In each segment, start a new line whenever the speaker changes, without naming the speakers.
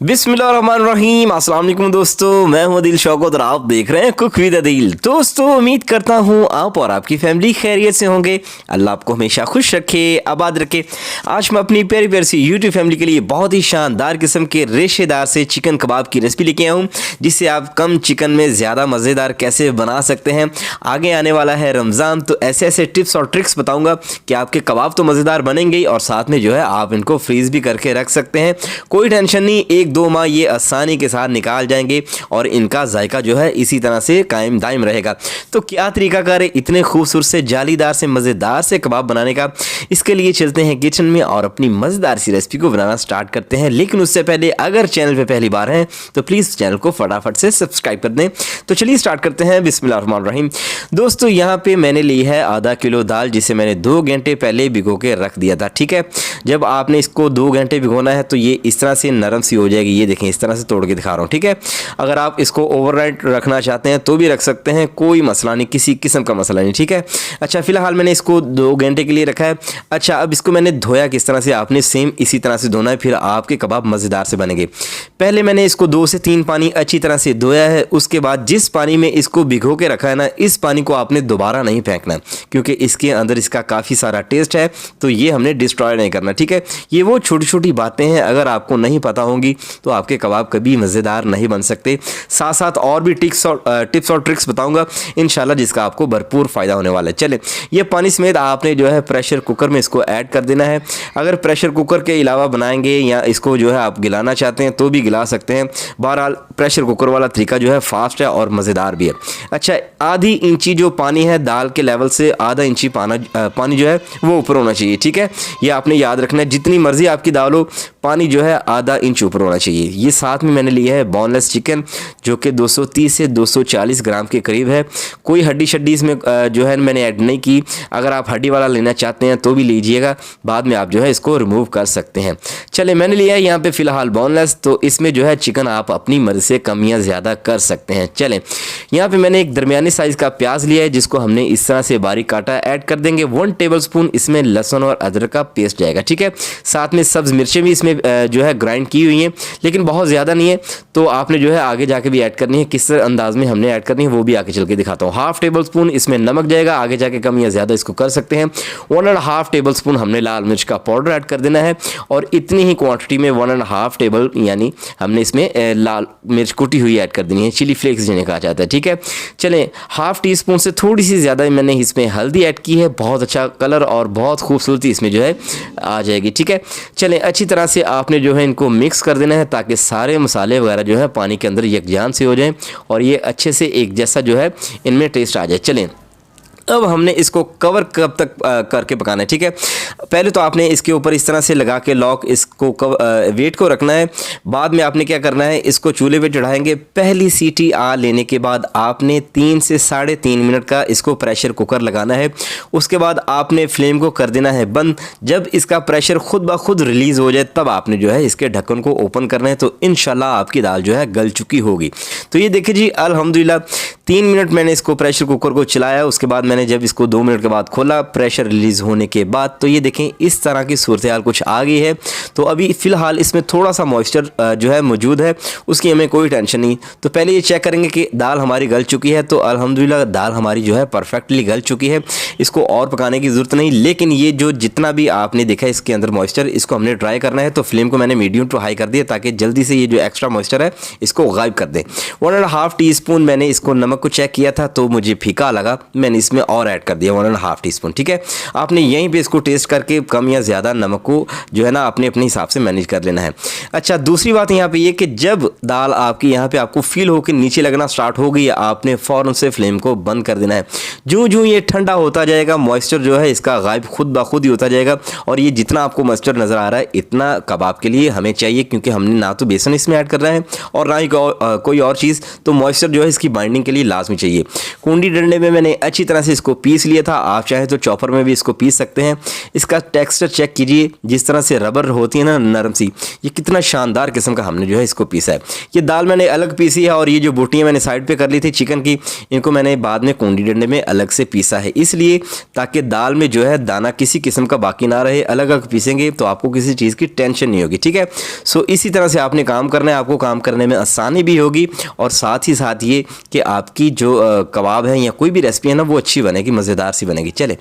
बिस्मिल्लाहिर्रहमानिर्रहीम। अस्सलाम वालेकुम दोस्तों, मैं हूं दिल शौकत और आप देख रहे हैं कुक विद दिल। दोस्तों, उम्मीद करता हूं आप और आपकी फैमिली खैरियत से होंगे। अल्लाह आपको हमेशा खुश रखे, आबाद रखे। आज मैं अपनी प्यारी प्यारी सी यूट्यूब फैमिली के लिए बहुत ही शानदार किस्म के रेशेदार से चिकन कबाब की रेसिपी लेके आया हूँ, जिससे आप कम चिकन में ज़्यादा मज़ेदार कैसे बना सकते हैं। आगे आने वाला है रमज़ान, तो ऐसे ऐसे टिप्स और ट्रिक्स बताऊँगा कि आपके कबाब तो मज़ेदार बनेंगे ही और साथ में जो है आप इनको फ्रीज़ भी करके रख सकते हैं। कोई टेंशन नहीं, 1-2 माह ये आसानी के साथ निकाल जाएंगे और इनका जायका जो है इसी तरह से कायम दायम रहेगा। तो क्या तरीकाकार है इतने खूबसूरत से जालीदार से मज़ेदार से कबाब बनाने का? इसके लिए चलते हैं किचन में और अपनी मज़ेदार सी रेसिपी को बनाना स्टार्ट करते हैं। लेकिन उससे पहले अगर चैनल पे पहली बार हैं तो प्लीज़ चैनल को फटाफट से सब्सक्राइब कर दें। तो चलिए स्टार्ट करते हैं। बिस्मिल्लाहिर्रहमानिर्रहीम। दोस्तों, यहाँ पे मैंने ली है आधा किलो दाल, जिसे मैंने 2 घंटे पहले भिगो के रख दिया था। ठीक है, जब आपने इसको 2 घंटे भिगोना है तो ये इस तरह से नरम सी हो जाएगी। ये देखें, इस तरह से तोड़ के दिखा रहा हूँ। ठीक है, अगर आप इसको ओवरनाइट रखना चाहते हैं तो भी रख सकते हैं, कोई मसला नहीं, किसी किस्म का मसला नहीं। ठीक है, अच्छा, फिलहाल मैंने इसको 2 घंटे के लिए रखा है। अच्छा, अब इसको मैंने धोया किस तरह से, आपने सेम इसी तरह से धोना है, फिर आपके कबाब मज़ेदार से बनेंगे। पहले मैंने इसको 2 से 3 पानी अच्छी तरह से धोया है। उसके बाद जिस पानी में इसको भिगो के रखा है ना, इस पानी को आपने दोबारा नहीं फेंकना, क्योंकि इसके अंदर इसका काफ़ी सारा टेस्ट है, तो ये हमने डिस्ट्रॉय नहीं करना। ठीक है, ये वो छोटी छोटी बातें हैं, अगर आपको नहीं पता होंगी तो आपके कबाब कभी मज़ेदार नहीं बन सकते। साथ साथ और भी टिप्स और ट्रिक्स बताऊंगा इंशाल्लाह, जिसका आपको भरपूर फ़ायदा होने वाला है। चले, ये पानी समेत आपने जो है प्रेशर कुकर में इसको ऐड कर देना है। अगर प्रेशर कुकर के अलावा बनाएंगे या इसको जो है आप गिलाना चाहते हैं तो भी गिला सकते हैं। बहरहाल प्रेशर कुकर वाला तरीका जो है फास्ट है और मज़ेदार भी है। अच्छा, आधी इंची जो पानी है दाल के लेवल से आधा इंची पानी जो है वो ऊपर होना चाहिए। ठीक है, ये आपने याद रखना है, जितनी मर्जी आपकी दाल हो, पानी जो है आधा इंच ऊपर होना चाहिए। ये साथ में मैंने लिया है बोनलेस चिकन, जो कि 230 से 240 ग्राम के करीब है। कोई हड्डी शड्डी इसमें जो है मैंने ऐड नहीं की। अगर आप हड्डी वाला लेना चाहते हैं तो भी लीजिएगा, बाद में आप जो है इसको रिमूव कर सकते हैं। चले, मैंने लिया है यहाँ पे फ़िलहाल बोनलेस, तो इसमें जो है चिकन आप अपनी मर्ज़ी से कम या ज़्यादा कर सकते हैं। चलें, यहाँ पे मैंने एक दरमियानी साइज़ का प्याज लिया है, जिसको हमने इस तरह से बारीक काटा। ऐड कर देंगे 1 टेबलस्पून इसमें लहसुन और अदरक का पेस्ट जाएगा। ठीक है, साथ में सब्ज़ मिर्चें भी इसमें जो है ग्राइंड की हुई हैं, लेकिन बहुत ज़्यादा नहीं है, तो आपने जो है आगे जाके भी ऐड करनी है। किस अंदाज में हमने ऐड करनी है वो भी आगे चल के दिखाता हूँ। 1/2 टेबलस्पून इसमें नमक जाएगा, आगे जाके कम या ज़्यादा इसको कर सकते हैं। 1.5 टेबलस्पून हमने लाल मिर्च का पाउडर ऐड कर देना है, और इतनी ही क्वांटिटी में 1.5 टेबल यानी हमने इसमें लाल मिर्च कुटी हुई ऐड कर देनी है, चिली फ्लेक्स जिन्हें कहा जाता है। ठीक है, चलें, 1/2 टीस्पून से थोड़ी सी ज़्यादा मैंने इसमें हल्दी ऐड की है। बहुत अच्छा कलर और बहुत खूबसूरती इसमें जो है आ जाएगी। ठीक है, चलें, अच्छी तरह से आपने जो है इनको मिक्स कर देना है, ताकि सारे मसाले वगैरह जो है पानी के अंदर यकजान से हो जाएं और ये अच्छे से एक जैसा जो है इनमें टेस्ट आ जाए। चलें, अब हमने इसको कवर कब तक करके पकाना है। ठीक है, पहले तो आपने इसके ऊपर इस तरह से लगा के लॉक इसको वेट को रखना है। बाद में आपने क्या करना है, इसको चूल्हे पे चढ़ाएंगे। पहली सीटी आ लेने के बाद आपने 3 से 3.5 मिनट का इसको प्रेशर कुकर लगाना है। उसके बाद आपने फ्लेम को कर देना है बंद। जब इसका प्रेशर खुद ब खुद रिलीज़ हो जाए तब आपने जो है इसके ढक्कन को ओपन करना है, तो इंशाल्लाह आपकी दाल जो है गल चुकी होगी। तो ये देखिए जी, अल्हम्दुलिल्लाह 3 मिनट मैंने इसको प्रेशर कुकर को चलाया। उसके बाद मैंने जब इसको 2 मिनट के बाद खोला प्रेशर रिलीज़ होने के बाद, तो ये देखें इस तरह की सूरत हाल कुछ आ गई है। तो अभी फ़िलहाल इसमें थोड़ा सा मॉइस्चर जो है मौजूद है, उसकी हमें कोई टेंशन नहीं। तो पहले ये चेक करेंगे कि दाल हमारी गल चुकी है, तो अल्हम्दुलिल्लाह दाल हमारी जो है परफेक्टली गल चुकी है। इसको और पकाने की ज़रूरत नहीं, लेकिन ये जो जितना भी आपने देखा इसके अंदर मॉइस्चर, इसको हमने ड्राई करना है। तो फ्लेम को मैंने मीडियम टू हाई कर दिया, ताकि जल्दी से ये जो एक्स्ट्रा मॉइस्चर है इसको गायब कर दें। 1.5 टीस्पून मैंने इसको नमक को चेक किया था, तो मुझे फीका लगा, मैंने इसमें और ऐड कर दिया 1.5 टीस्पून। ठीक है, आपने यहीं पे इसको टेस्ट करके कम या ज़्यादा नमक को जो है ना अपने अपने हिसाब से मैनेज कर लेना है। अच्छा, दूसरी बात यहाँ पे ये कि जब दाल आपकी यहाँ पे आपको फील हो कि नीचे लगना स्टार्ट हो गई, आपने फ़ौरन से फ्लेम को बंद कर देना है। जो जो ये ठंडा होता जाएगा, मॉइस्चर जो है इसका गायब खुद ब खुद ही होता जाएगा, और ये जितना आपको मॉइस्चर नज़र आ रहा है इतना कबाब के लिए हमें चाहिए, क्योंकि हमने ना तो बेसन इसमें ऐड कर रहा है और ना ही कोई और चीज़, तो मॉइस्चर जो है इसकी बाइंडिंग के लिए लाजमी चाहिए। कुंडी डंडे में मैंने अच्छी तरह से इसको पीस लिया था। आप चाहे तो चॉपर में भी इसको पीस सकते हैं। इसका टेक्सचर चेक कीजिए, जिस तरह से रबर होती है ना नरम सी, ये कितना शानदार किस्म का हमने जो है इसको पीसा है। ये दाल मैंने अलग पीसी है और ये जो बोटियाँ मैंने साइड पे कर ली थी चिकन की, इनको मैंने बाद में कूंडी डंडे में अलग से पीसा है, इसलिए ताकि दाल में जो है दाना किसी किस्म का बाकी ना रहे। अलग अलग पीसेंगे तो आपको किसी चीज़ की टेंशन नहीं होगी, ठीक है। सो इसी तरह से आपने काम करना है, आपको काम करने में आसानी भी होगी और साथ ही साथ ये कि आपकी जो कबाब है या कोई भी रेसिपी है ना वो अच्छी बनेगी, मज़ेदार सी बनेगी। चले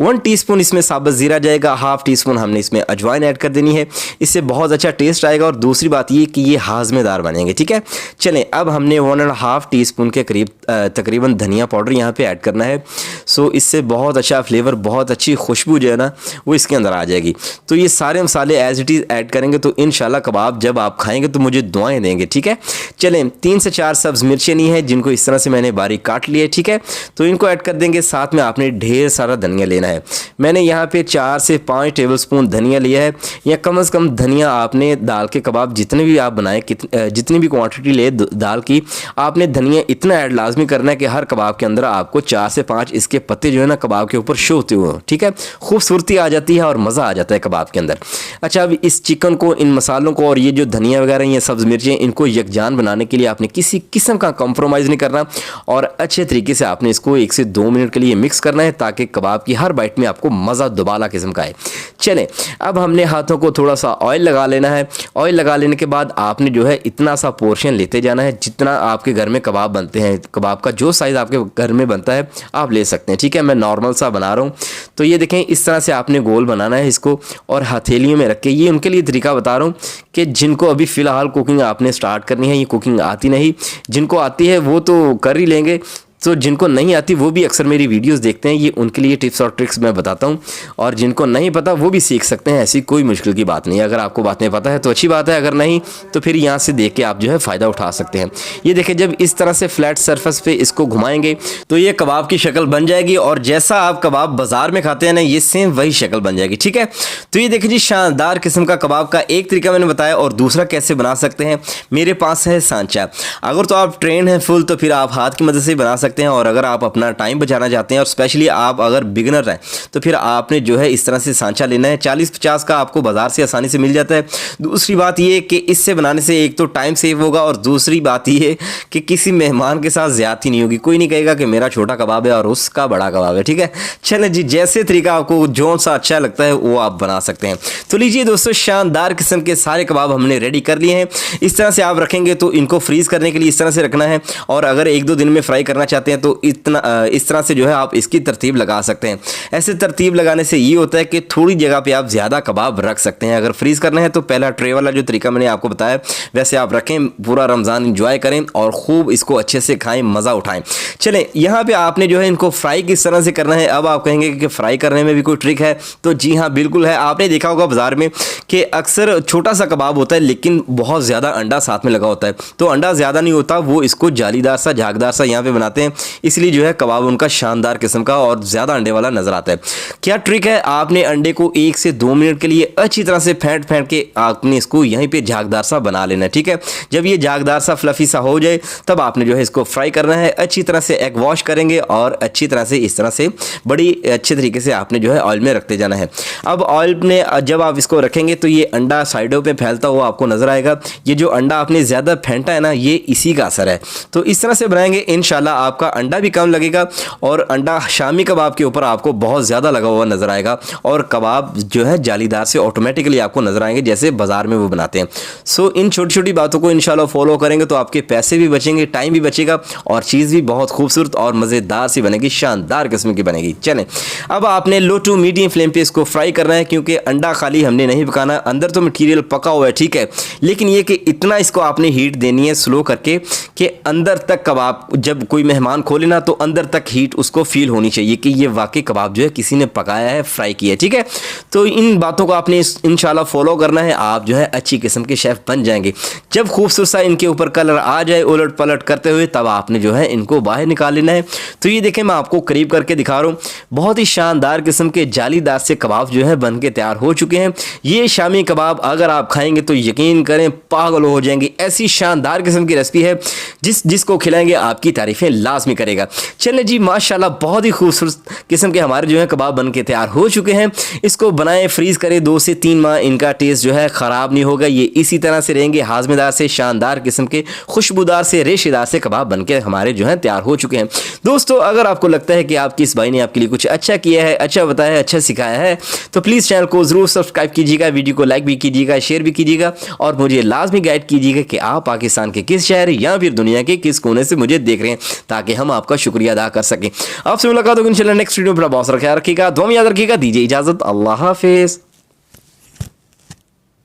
1 टीस्पून इसमें साबुत ज़ीरा जाएगा, हाफ टी स्पून हमने इसमें अजवाइन ऐड कर देनी है, इससे बहुत अच्छा टेस्ट आएगा और दूसरी बात ये कि ये हाजमेदार बनेंगे, ठीक है। चलें अब हमने 1.5 टीस्पून के करीब तकरीबन धनिया पाउडर यहाँ पे ऐड करना है। सो इससे बहुत अच्छा फ्लेवर, बहुत अच्छी खुशबू जो है ना वो इसके अंदर आ जाएगी। तो ये सारे मसाले एज इट इज़ ऐड करेंगे तो इंशाल्लाह कबाब जब आप खाएंगे तो मुझे दुआएं देंगे, ठीक है। चलें 3 से 4 सब्ज़ मिर्चें ली हैं जिनको इस तरह से मैंने बारीक काट लिए, ठीक है। तो इनको ऐड कर देंगे। साथ में आपने ढेर सारा धनिया लेना है। मैंने यहाँ पे 4 से 5 टेबलस्पून धनिया लिया है, या कम से कम धनिया आपने दाल के कबाब जितने भी आप बनाएं, जितनी भी क्वांटिटी ले दाल की, आपने धनिया इतना ऐड लाजमी करना है कि हर कबाब के अंदर आपको 4 से 5 इसके पत्ते जो है ना कबाब के ऊपर शो होते हुए, ठीक है। खूबसूरती आ जाती है और मज़ा आ जाता है कबाब के अंदर। अच्छा, अब इस चिकन को, इन मसालों को और ये जो धनिया वगैरह ये सब्ज़ मिर्चें, इनको यकजान बनाने के लिए आपने किसी किस्म का कॉम्प्रोमाइज़ नहीं करना और अच्छे तरीके से आपने इसको 1 से 2 मिनट के लिए मिक्स करना है ताकि कबाब की हर बाइट में आपको मज़ा दुबाला किस्म का है। चलें अब हमने हाथों को थोड़ा सा ऑयल लगा लेना है। ऑयल लगा लेने के बाद आपने जो है इतना सा पोर्शन लेते जाना है जितना आपके घर में कबाब बनते हैं। कबाब का जो साइज़ आपके घर में बनता है आप ले सकते हैं, ठीक है। मैं नॉर्मल सा बना रहा हूँ। तो ये देखें इस तरह से आपने गोल बनाना है इसको और हथेलियों में रख के, ये उनके लिए तरीका बता रहा हूँ कि जिनको अभी फ़िलहाल कुकिंग आपने स्टार्ट करनी है, ये कुकिंग आती नहीं, जिनको आती है वो तो कर ही लेंगे, तो जिनको नहीं आती वो भी अक्सर मेरी वीडियोस देखते हैं, ये उनके लिए टिप्स और ट्रिक्स मैं बताता हूँ और जिनको नहीं पता वो भी सीख सकते हैं। ऐसी कोई मुश्किल की बात नहीं है। अगर आपको बातें पता है तो अच्छी बात है, अगर नहीं तो फिर यहाँ से देख के आप जो है फ़ायदा उठा सकते हैं। ये देखें जब इस तरह से फ्लैट सरफेस पे इसको घुमाएंगे तो ये कबाब की शक्ल बन जाएगी और जैसा आप कबाब बाज़ार में खाते हैं ना ये सेम वही शक्ल बन जाएगी, ठीक है। तो ये देखें जी, शानदार किस्म का कबाब का एक तरीका मैंने बताया और दूसरा कैसे बना सकते हैं मेरे पास है सांचा। अगर तो आप ट्रेन हैं फुल तो फिर आप हाथ की मदद से बना सकते हैं और अगर आप अपना टाइम बचाना चाहते हैं और स्पेशली आप अगर बिगिनर हैं तो फिर आपने जो है इस तरह से सांचा लेना है। 40-50 का आपको बाज़ार से आसानी से मिल जाता है। दूसरी बात ये कि इससे बनाने से एक तो टाइम सेव होगा और दूसरी बात ये कि किसी मेहमान के साथ ज़्यादती नहीं होगी। कोई नहीं कहेगा कि मेरा छोटा कबाब है और उसका बड़ा कबाब है, ठीक है। चलें जी, जैसे तरीका आपको जो सा अच्छा लगता है वो आप बना सकते हैं। तो लीजिए दोस्तों, शानदार किस्म के सारे कबाब हमने रेडी कर लिए हैं। इस तरह से आप रखेंगे तो इनको फ्रीज़ करने के लिए इस तरह से रखना है और अगर 1-2 दिन में फ्राई करना चाहते हैं तो इस तरह से जो है आप इसकी तरतीब लगा सकते हैं। ऐसे तरतीब लगाने से ये होता है कि थोड़ी जगह पे आप ज़्यादा कबाब रख सकते हैं। अगर फ्रीज़ करना है तो पहला ट्रे वाला जो तरीका मैंने आपको बताया वैसे आप रखें, पूरा रमज़ान इंजॉय करें और खूब इसको अच्छे से खाएं, मज़ा उठाएं। चलें यहाँ पे आपने जो है इनको फ्राई किस तरह से करना है। अब आप कहेंगे कि फ्राई करने में भी कोई ट्रिक है, तो जी हाँ बिल्कुल है। आपने देखा होगा बाज़ार में कि अक्सर छोटा सा कबाब होता है लेकिन बहुत ज़्यादा अंडा साथ में लगा होता है। तो अंडा ज़्यादा नहीं होता, वो इसको जालीदार सा, झागदार सा यहाँ पे बनाते हैं, इसलिए जो है कबाब उनका शानदार किस्म का और ज़्यादा अंडे वाला नज़र आता है। क्या ट्रिक है, आपने अंडे को 1 से 2 मिनट के लिए अच्छी तरह से फेंट के आपने इसको यहीं पे झागदार सा बना लेना है, ठीक है। जब ये झागदार सा फ्लफी सा हो जाए तब आपने जो है इसको फ्राई करना है। अच्छी तरह से एग वॉश करेंगे और अच्छी तरह से इस तरह से बड़ी अच्छे तरीके से आपने जो है ऑयल में रखते जाना है। अब ऑयल में जब आप इसको रखेंगे तो ये अंडा साइडों पे फैलता हुआ आपको नज़र आएगा। ये जो अंडा आपने ज़्यादा फेंटा है ना, ये इसी का असर है। तो इस तरह से बनाएंगे इंशाल्लाह आपका अंडा भी कम लगेगा और अंडा शामी कबाब के ऊपर आपको बहुत ज़्यादा लगा हुआ नज़र आएगा और कबाब जो है जालीदार से ऑटोमेटिकली आपको नज़र आएंगे जैसे बाज़ार में वो बनाते हैं। सो इन छोटी छोटी बातों को इंशाल्लाह फॉलो करेंगे तो आपके पैसे भी बचेंगे, टाइम भी बचेगा और चीज़ भी बहुत खूबसूरत और मज़ेदार सी बनेगी, शानदार किस्म की बनेगी। चलें अब आपने लो टू मीडियम फ्लेम पे इसको फ्राई करना है क्योंकि अंडा खाली हमने नहीं पकाना, अंदर तो मटीरियल पका हुआ है, ठीक है, लेकिन ये कि इतना इसको आपने हीट देनी है स्लो करके कि अंदर तक कबाब जब कोई मेहमान खोले ना तो अंदर तक हीट उसको फील होनी चाहिए कि ये वाकई कबाब जो है किसी ने पकाया है, फ्राई किया है, ठीक है। तो इन बातों को आपने इंशाल्लाह फॉलो करना है, आप जो है अच्छी किस्म के शेफ़ बन जाएंगे। जब खूबसूरत सा इनके ऊपर कलर आ जाए उलट पलट करते हुए तब आपने जो है इनको बाहर निकाल लेना है। तो ये देखें मैं आपको करीब करके दिखा रहा हूँ, बहुत ही शानदार किस्म के जालीदार से कबाब जो है बन के तैयार हो चुके हैं। ये शामी कबाब अगर आप खाएंगे तो यकीन करें पागल हो जाएंगे, ऐसी शानदार किस्म की रेसिपी है जिसको खिलाएंगे आपकी तारीफ़ें ला लाजमी करेगा। चलें जी, माशाल्लाह बहुत ही खूबसूरत किस्म के हमारे जो है कबाब बन के तैयार हो चुके हैं। इसको बनाएं, फ्रीज़ करें 2 से 3 माह, इनका टेस्ट जो है ख़राब नहीं होगा। ये इसी तरह से रहेंगे, हाजमेदार से शानदार किस्म के खुशबूदार से रेशेदार से कबाब बन के हमारे जो है तैयार हो चुके हैं। दोस्तों, अगर आपको लगता है कि आपकी इस भाई ने आपके लिए कुछ अच्छा किया है, अच्छा बताया है, अच्छा सिखाया है, तो प्लीज़ चैनल को ज़रूर सब्सक्राइब कीजिएगा, वीडियो को लाइक भी कीजिएगा, शेयर भी कीजिएगा और मुझे लाजमी गाइड कीजिएगा कि आप पाकिस्तान के किस शहर या फिर दुनिया के किस कोने से मुझे देख रहे हैं, ताकि हम आपका शुक्रिया अदा कर सकें। आपसे मुलाकात होगी इंशाल्लाह नेक्स्ट वीडियो में। बहुत सारा ख्याल रखिएगा, दुआ में याद रखिएगा। दीजिए इजाज़त, अल्लाह हाफिज़।